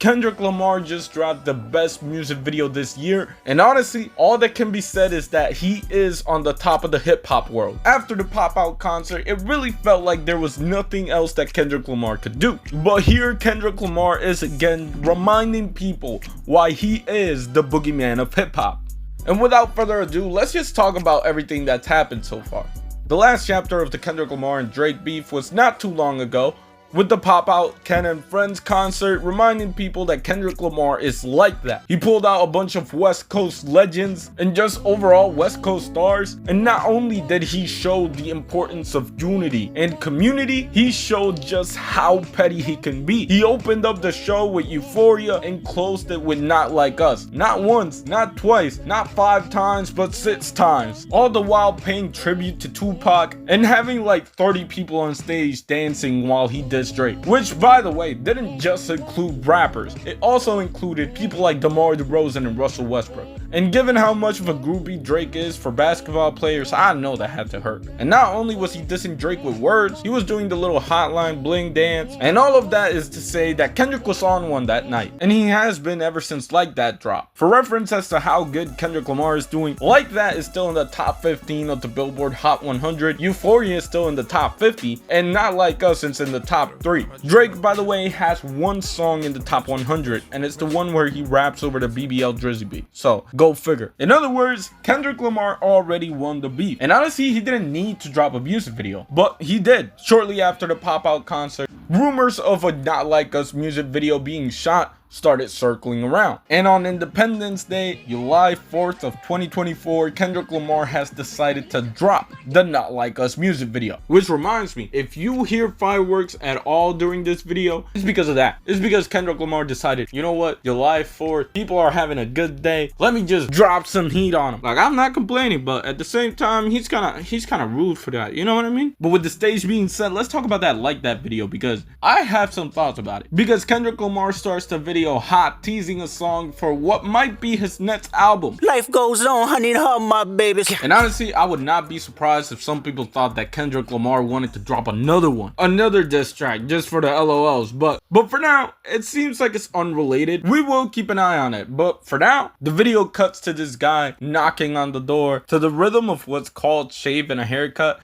Kendrick Lamar just dropped the best music video this year, and honestly, all that can be said is that he is on the top of the hip-hop world. After the pop-out concert, it really felt like there was nothing else that Kendrick Lamar could do. But here, Kendrick Lamar is again reminding people why he is the boogeyman of hip-hop. And without further ado, let's just talk about everything that's happened so far. The last chapter of the Kendrick Lamar and Drake beef was not too long ago, with the pop-out Ken and Friends concert reminding people that Kendrick Lamar is like that. He pulled out a bunch of West Coast legends and just overall West Coast stars, and not only did he show the importance of unity and community, he showed just how petty he can be. He opened up the show with Euphoria and closed it with Not Like Us. Not once, not twice, not 5 times, but 6 times. All the while paying tribute to Tupac and having like 30 people on stage dancing while he did Drake, which by the way didn't just include rappers, it also included people like DeMar DeRozan and Russell Westbrook. And given how much of a groupie Drake is for basketball players, I know that had to hurt. And not only was he dissing Drake with words, he was doing the little Hotline Bling dance, and all of that is to say that Kendrick was on one that night, and he has been ever since Like That dropped. For reference as to how good Kendrick Lamar is doing, Like That is still in the top 15 of the Billboard Hot 100, Euphoria is still in the top 50, and Not Like Us is in the top 3. Drake, by the way, has one song in the top 100, and it's the one where he raps over the BBL Drizzy beat. So go figure. In other words, Kendrick Lamar already won the beef, and honestly, he didn't need to drop a music video, but he did. Shortly after the pop-out concert, rumors of a Not Like Us music video being shot started circling around. And on Independence Day, July 4th of 2024, Kendrick Lamar has decided to drop the Not Like Us music video. Which reminds me, if you hear fireworks at all during this video, it's because of that. It's because Kendrick Lamar decided, you know what, July 4th, people are having a good day, let me just drop some heat on them. Like, I'm not complaining, but at the same time, he's kind of rude for that, you know what I mean? But with the stage being set, let's talk about that Like That video, because I have some thoughts about it. Because Kendrick Lamar starts the video hot, teasing a song for what might be his next album. Life goes on, honey, and hug my babies. And honestly, I would not be surprised if some people thought that Kendrick Lamar wanted to drop another one, another diss track just for the LOLs, but for now, it seems like it's unrelated. We will keep an eye on it, but for now, the video cuts to this guy knocking on the door to the rhythm of what's called Shave and a Haircut,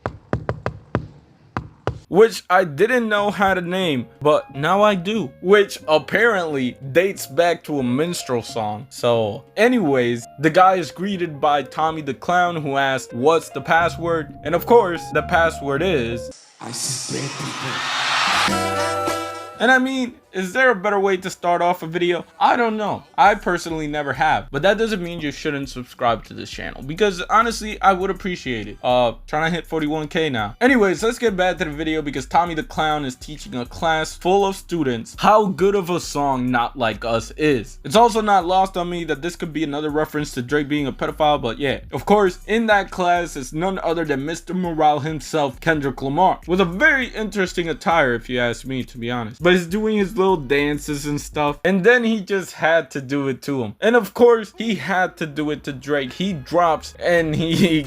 which I didn't know had a name, but now I do, which apparently dates back to a minstrel song. So anyways, the guy is greeted by Tommy the Clown, who asked, what's the password? And of course, the password is, I see dead people. And I mean, is there a better way to start off a video? I don't know. I personally never have. But that doesn't mean you shouldn't subscribe to this channel, because honestly, I would appreciate it. Trying to hit 41K now. Anyways, let's get back to the video, because Tommy the Clown is teaching a class full of students how good of a song Not Like Us is. It's also not lost on me that this could be another reference to Drake being a pedophile, but yeah. Of course, in that class is none other than Mr. Morale himself, Kendrick Lamar, with a very interesting attire if you ask me, to be honest. But he's doing his little dances and stuff, and then he just had to do it to him. And of course, he had to do it to Drake. He drops and he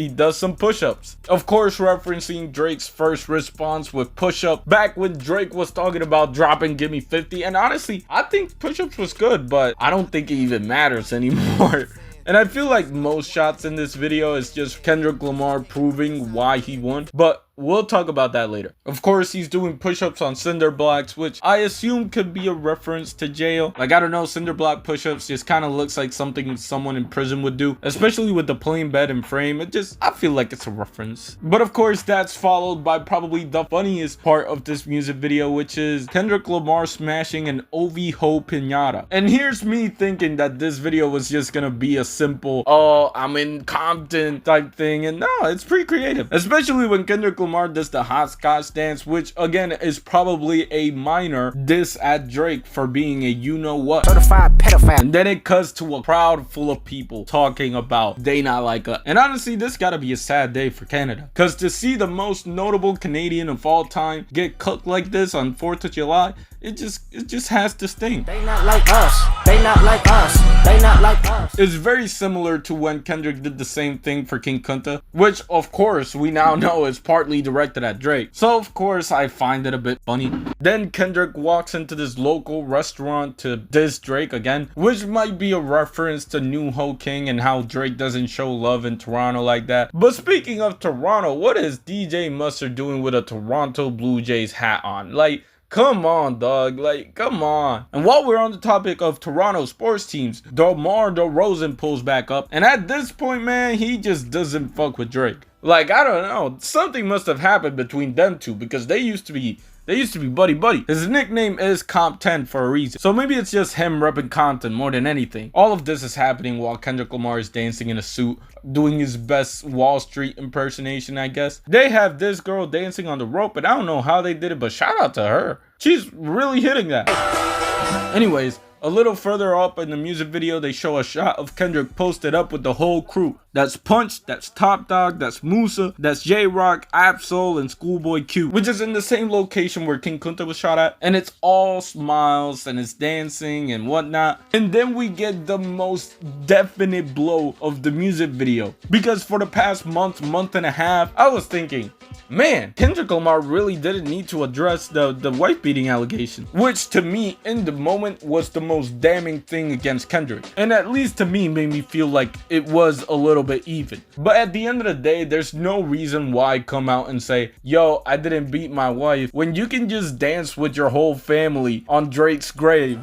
does some push-ups, of course referencing Drake's first response with push-up back when Drake was talking about dropping Gimme 50. And honestly, I think push-ups was good, but I don't think it even matters anymore. And I feel like most shots in this video is just Kendrick Lamar proving why he won, but we'll talk about that later. Of course, he's doing push-ups on cinder blocks, which I assume could be a reference to jail. Like, I don't know, cinder block push-ups just kind of looks like something someone in prison would do, especially with the plain bed and frame. I feel like it's a reference. But of course, that's followed by probably the funniest part of this music video, which is Kendrick Lamar smashing an OV-Ho pinata. And here's me thinking that this video was just gonna be a simple, oh, I'm in Compton type thing, and no, it's pretty creative, especially when Kendrick Lamar does the hot scotch dance, which again is probably a minor diss at Drake for being a you-know-what. Certified pedophile. And then it cuts to a crowd full of people talking about they not like us. And honestly, this gotta be a sad day for Canada, because to see the most notable Canadian of all time get cooked like this on 4th of July it just has to sting. They not like us. They not like us. They not like us. It's very similar to when Kendrick did the same thing for King Kunta, which of course we now know is partly directed at Drake. So of course I find it a bit funny. Then Kendrick walks into this local restaurant to diss Drake again, which might be a reference to New Ho King and how Drake doesn't show love in Toronto like that. But speaking of Toronto, what is DJ Mustard doing with a Toronto Blue Jays hat on? Like, come on, dog. Like, come on. And while we're on the topic of Toronto sports teams, DeMar DeRozan pulls back up. And at this point, man, he just doesn't fuck with Drake. Like, I don't know. Something must have happened between them two because they used to be buddy. His nickname is Comp 10 for a reason. So maybe it's just him repping Compton more than anything. All of this is happening while Kendrick Lamar is dancing in a suit, doing his best Wall Street impersonation, I guess. They have this girl dancing on the rope, and I don't know how they did it, but shout out to her. She's really hitting that. Anyways, a little further up in the music video, they show a shot of Kendrick posted up with the whole crew. That's Punch, that's Top Dog, that's Musa, that's J-Rock, Absol, and Schoolboy Q, which is in the same location where King Kunta was shot at. And it's all smiles and it's dancing and whatnot. And then we get the most definite blow of the music video. Because for the past month and a half, I was thinking, man, Kendrick Lamar really didn't need to address the wife beating allegation, which to me in the moment was the most damning thing against Kendrick, and at least to me made me feel like it was a little bit even. But at the end of the day, there's no reason why come out and say, yo, I didn't beat my wife, when you can just dance with your whole family on Drake's grave.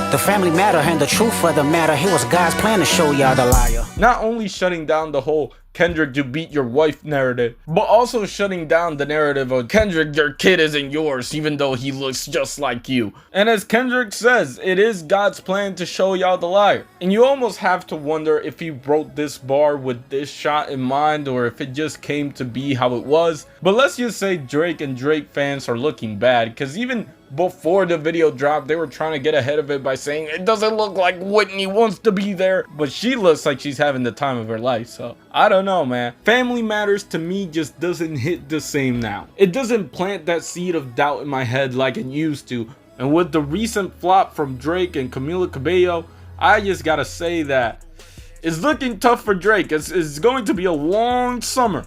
The family matter and the truth of the matter. It was God's plan to show y'all the liar. Not only shutting down the whole Kendrick, you beat your wife narrative, but also shutting down the narrative of Kendrick, your kid isn't yours even though he looks just like you. And as Kendrick says, it is God's plan to show y'all the liar. And you almost have to wonder if he wrote this bar with this shot in mind or if it just came to be how it was. But let's just say Drake and Drake fans are looking bad, because even before the video dropped, they were trying to get ahead of it by saying it doesn't look like Whitney wants to be there, but she looks like she's having the time of her life. So I don't know, man. Family Matters to me just doesn't hit the same now. It doesn't plant that seed of doubt in my head like it used to. And with the recent flop from Drake and Camila Cabello, I just gotta say that it's looking tough for Drake. It's going to be a long summer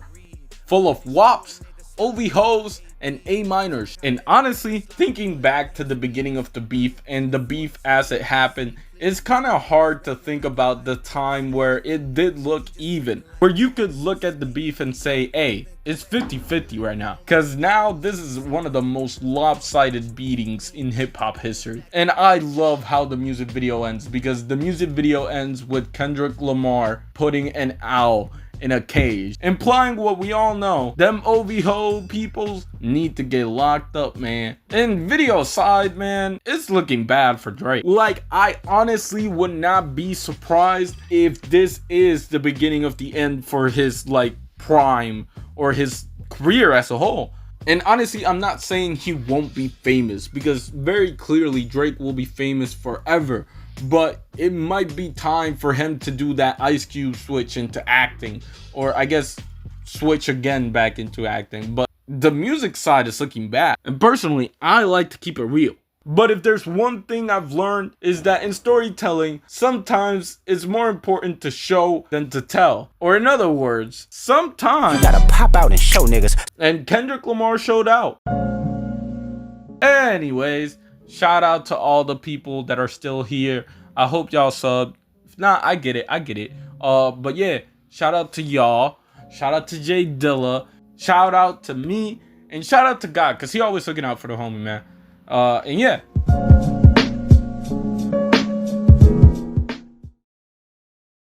full of WAPs, OV hoes, and A minors. And honestly, thinking back to the beginning of the beef and the beef as it happened, it's kind of hard to think about the time where it did look even, where you could look at the beef and say, hey, it's 50-50 right now, because now this is one of the most lopsided beatings in hip-hop history. And I love how the music video ends, because the music video ends with Kendrick Lamar putting an owl in a cage, implying what we all know: them OVO peoples need to get locked up, man. And video aside, man, it's looking bad for Drake. Like, I honestly would not be surprised if this is the beginning of the end for his like prime or his career as a whole. And honestly, I'm not saying he won't be famous, because very clearly Drake will be famous forever. But it might be time for him to do that Ice Cube switch into acting, or I guess switch again back into acting. But the music side is looking bad, and personally I like to keep it real. But if there's one thing I've learned, is that in storytelling, sometimes it's more important to show than to tell. Or in other words, sometimes you gotta pop out and show niggas. And Kendrick Lamar showed out. Anyways, shout out to all the people that are still here. I hope y'all subbed. If not, I get it. But yeah, shout out to y'all. Shout out to Jay Dilla. Shout out to me. And shout out to God, because he always looking out for the homie, man. And yeah.